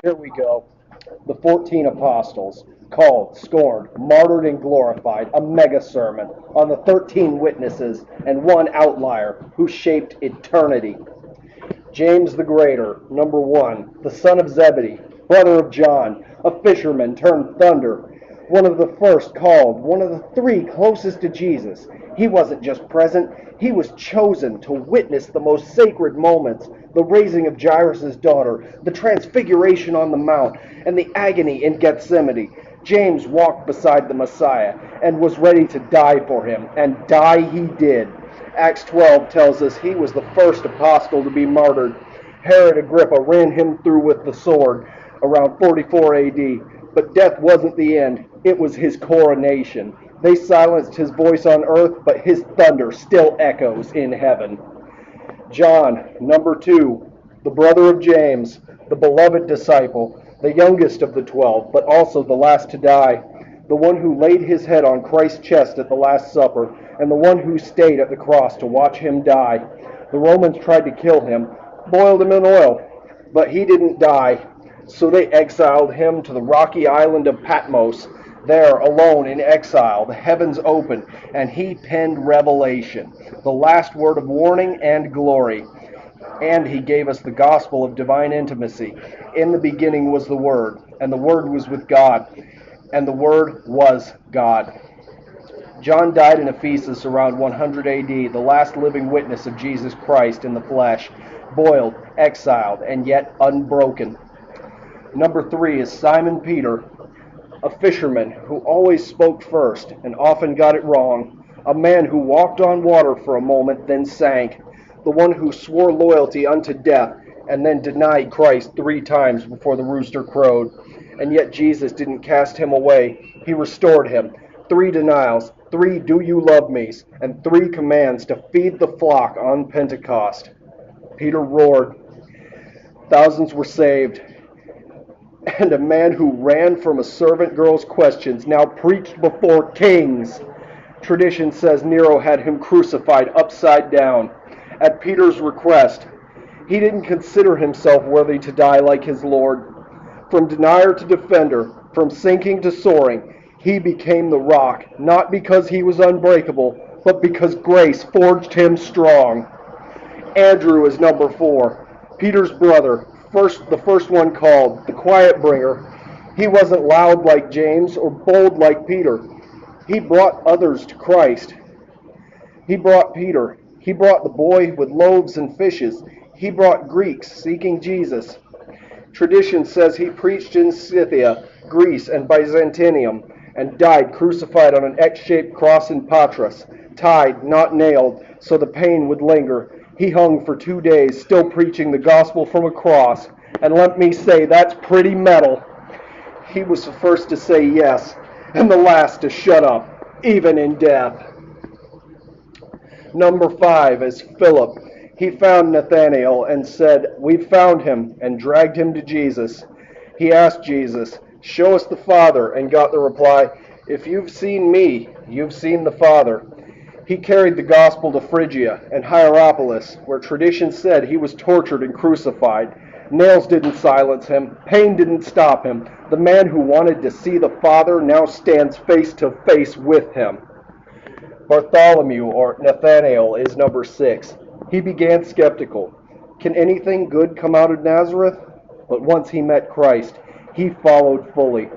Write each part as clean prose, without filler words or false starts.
Here we go. The 14 apostles, called, scorned, martyred, and glorified, a mega sermon on the 13 witnesses and one outlier who shaped eternity. James the Greater, number one, the son of Zebedee, brother of John, a fisherman turned thunder, one of the first called, one of the three closest to Jesus. He wasn't just present, he was chosen to witness the most sacred moments, the raising of Jairus' daughter, the transfiguration on the mount, and the agony in Gethsemane. James walked beside the Messiah and was ready to die for him, and die he did. Acts 12 tells us he was the first apostle to be martyred. Herod Agrippa ran him through with the sword around 44 AD. But death wasn't the end, it was his coronation. They silenced his voice on earth, but his thunder still echoes in heaven. John, number two, the brother of James, the beloved disciple, the youngest of the 12, but also the last to die, the one who laid his head on Christ's chest at the Last Supper, and the one who stayed at the cross to watch him die. The Romans tried to kill him, boiled him in oil, but he didn't die, so they exiled him to the rocky island of Patmos. There, alone in exile, the heavens opened, and he penned Revelation, the last word of warning and glory. And he gave us the gospel of divine intimacy. In the beginning was the Word, and the Word was with God, and the Word was God. John died in Ephesus around 100 AD, the last living witness of Jesus Christ in the flesh, boiled, exiled, and yet unbroken. Number three is Simon Peter, a fisherman who always spoke first and often got it wrong, a man who walked on water for a moment, then sank, the one who swore loyalty unto death and then denied Christ 3 times before the rooster crowed. And yet Jesus didn't cast him away. He restored him. 3 denials, 3 "Do you love me's, and 3 commands to feed the flock on Pentecost. Peter roared. Thousands were saved. And a man who ran from a servant girl's questions now preached before kings. Tradition says Nero had him crucified upside down. At Peter's request, he didn't consider himself worthy to die like his Lord. From denier to defender, from sinking to soaring, he became the rock, not because he was unbreakable, but because grace forged him strong. Andrew is number four, Peter's brother, the first one called, the quiet bringer. He wasn't loud like James or bold like Peter. He brought others to Christ. He brought Peter. He brought the boy with loaves and fishes. He brought Greeks seeking Jesus. Tradition says he preached in Scythia, Greece, and Byzantium, and died crucified on an X-shaped cross in Patras, tied, not nailed, so the pain would linger. He hung for 2 days, still preaching the gospel from a cross, and let me say, that's pretty metal. He was the first to say yes, and the last to shut up, even in death. Number five is Philip. He found Nathanael and said, "We've found him," and dragged him to Jesus. He asked Jesus, "Show us the Father," and got the reply, "If you've seen me, you've seen the Father." He carried the gospel to Phrygia and Hierapolis, where tradition said he was tortured and crucified. Nails didn't silence him. Pain didn't stop him. The man who wanted to see the Father now stands face to face with him. Bartholomew, or Nathanael, is number six. He began skeptical. Can anything good come out of Nazareth? But once he met Christ, he followed fully.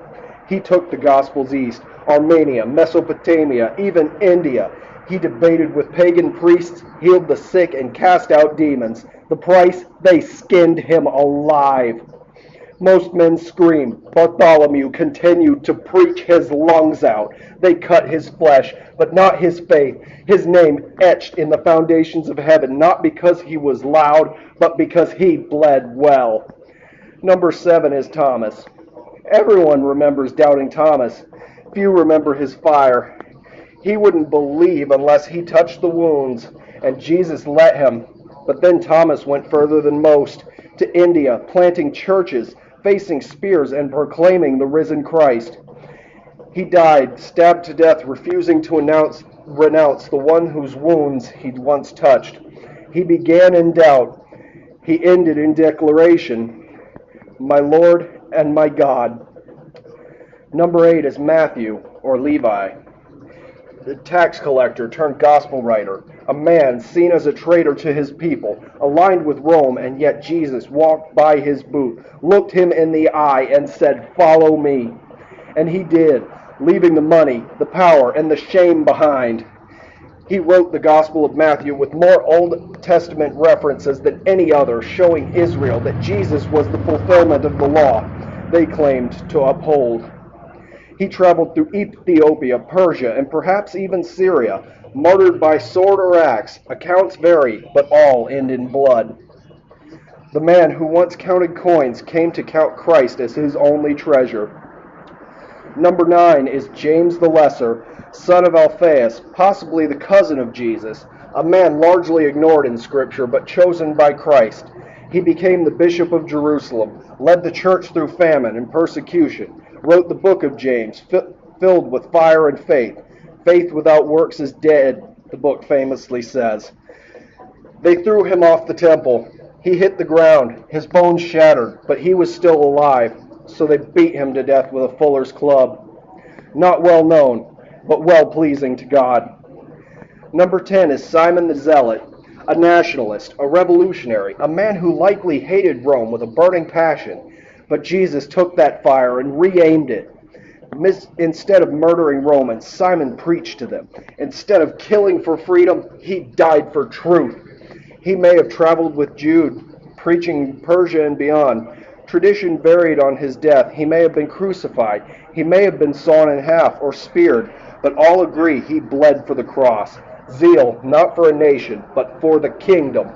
He took the Gospels east, Armenia, Mesopotamia, even India. He debated with pagan priests, healed the sick, and cast out demons. The price? They skinned him alive. Most men screamed. Bartholomew continued to preach his lungs out. They cut his flesh, but not his faith. His name etched in the foundations of heaven, not because he was loud, but because he bled well. Number seven is Thomas. Everyone remembers doubting Thomas. Few remember his fire. He wouldn't believe unless he touched the wounds, and Jesus let him. But then Thomas went further than most, to India, planting churches, facing spears, and proclaiming the risen Christ. He died, stabbed to death, refusing to renounce the one whose wounds he'd once touched. He began in doubt. He ended in declaration. my Lord and my God. Number 8 is Matthew, or Levi, the tax collector turned gospel writer, a man seen as a traitor to his people, aligned with Rome, and yet Jesus walked by his booth, looked him in the eye, and said, "Follow me." And he did, leaving the money, the power, and the shame behind. He wrote the Gospel of Matthew with more Old Testament references than any other, showing Israel that Jesus was the fulfillment of the law they claimed to uphold. He traveled through Ethiopia, Persia, and perhaps even Syria, martyred by sword or axe. Accounts vary, but all end in blood. The man who once counted coins came to count Christ as his only treasure. Number 9 is James the Lesser, son of Alphaeus, possibly the cousin of Jesus, a man largely ignored in Scripture but chosen by Christ. He became the Bishop of Jerusalem, led the church through famine and persecution, wrote the book of James, filled with fire and faith. Faith without works is dead, the book famously says. They threw him off the temple. He hit the ground, his bones shattered, but he was still alive, so they beat him to death with a fuller's club. Not well known, but well pleasing to God. Number 10 is Simon the Zealot, a nationalist, a revolutionary, a man who likely hated Rome with a burning passion. But Jesus took that fire and re-aimed it. Instead of murdering Romans, Simon preached to them. Instead of killing for freedom, he died for truth. He may have traveled with Jude, preaching Persia and beyond. Tradition varied on his death. He may have been crucified. He may have been sawn in half or speared. But all agree he bled for the cross. Zeal, not for a nation, but for the kingdom.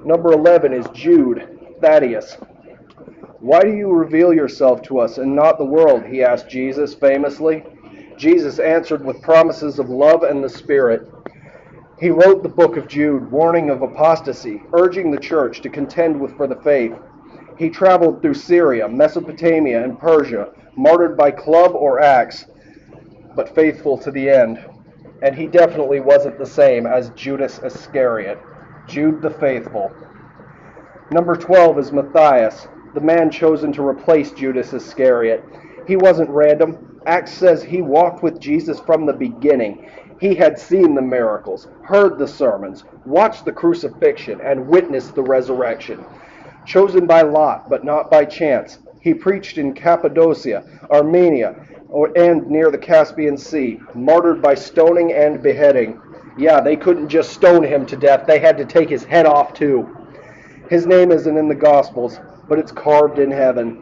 Number 11 is Jude, Thaddeus. "Why do you reveal yourself to us and not the world?" he asked Jesus famously. Jesus answered with promises of love and the Spirit. He wrote the book of Jude, warning of apostasy, urging the church to contend for the faith. He traveled through Syria, Mesopotamia, and Persia, martyred by club or axe, but faithful to the end. And he definitely wasn't the same as Judas Iscariot, Jude the faithful. Number 12 is Matthias, the man chosen to replace Judas Iscariot. He wasn't random. Acts says he walked with Jesus from the beginning. He had seen the miracles, heard the sermons, watched the crucifixion, and witnessed the resurrection. Chosen by lot, but not by chance, he preached in Cappadocia, Armenia, and near the Caspian Sea, martyred by stoning and beheading. Yeah, they couldn't just stone him to death, they had to take his head off too. His name isn't in the Gospels, but it's carved in heaven.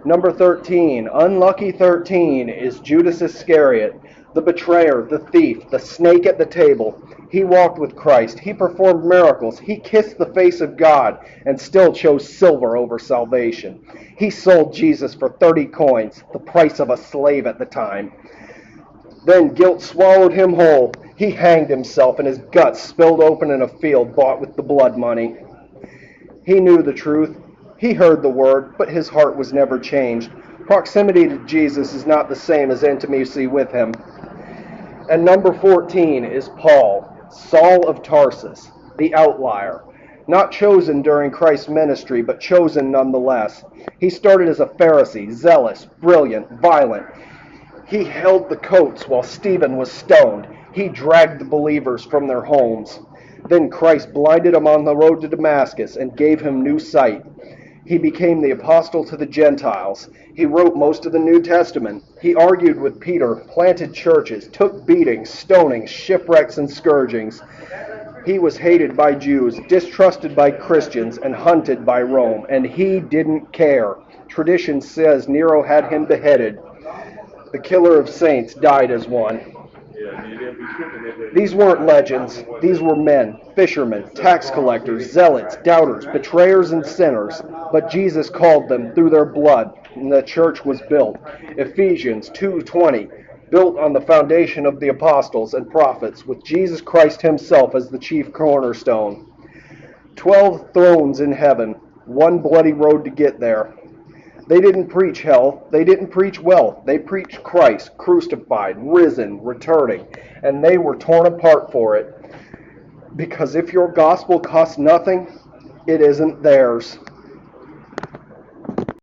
Number 13, unlucky 13, is Judas Iscariot, the betrayer, the thief, the snake at the table. He walked with Christ. He performed miracles. He kissed the face of God and still chose silver over salvation. He sold Jesus for 30 coins, the price of a slave at the time. Then guilt swallowed him whole. He hanged himself and his guts spilled open in a field bought with the blood money. He knew the truth. He heard the word, but his heart was never changed. Proximity to Jesus is not the same as intimacy with him. And number 14 is Paul, Saul of Tarsus, the outlier. Not chosen during Christ's ministry, but chosen nonetheless. He started as a Pharisee, zealous, brilliant, violent. He held the coats while Stephen was stoned. He dragged the believers from their homes. Then Christ blinded him on the road to Damascus and gave him new sight. He became the apostle to the Gentiles. He wrote most of the New Testament. He argued with Peter, planted churches, took beatings, stonings, shipwrecks, and scourgings. He was hated by Jews, distrusted by Christians, and hunted by Rome, and he didn't care. Tradition says Nero had him beheaded. The killer of saints died as one. These weren't legends. These were men, fishermen, tax collectors, zealots, doubters, betrayers, and sinners. But Jesus called them through their blood, and the church was built. Ephesians 2:20, built on the foundation of the apostles and prophets, with Jesus Christ himself as the chief cornerstone. 12 thrones in heaven, one bloody road to get there. They didn't preach hell. They didn't preach wealth. They preached Christ, crucified, risen, returning, and they were torn apart for it. Because if your gospel costs nothing, It isn't theirs.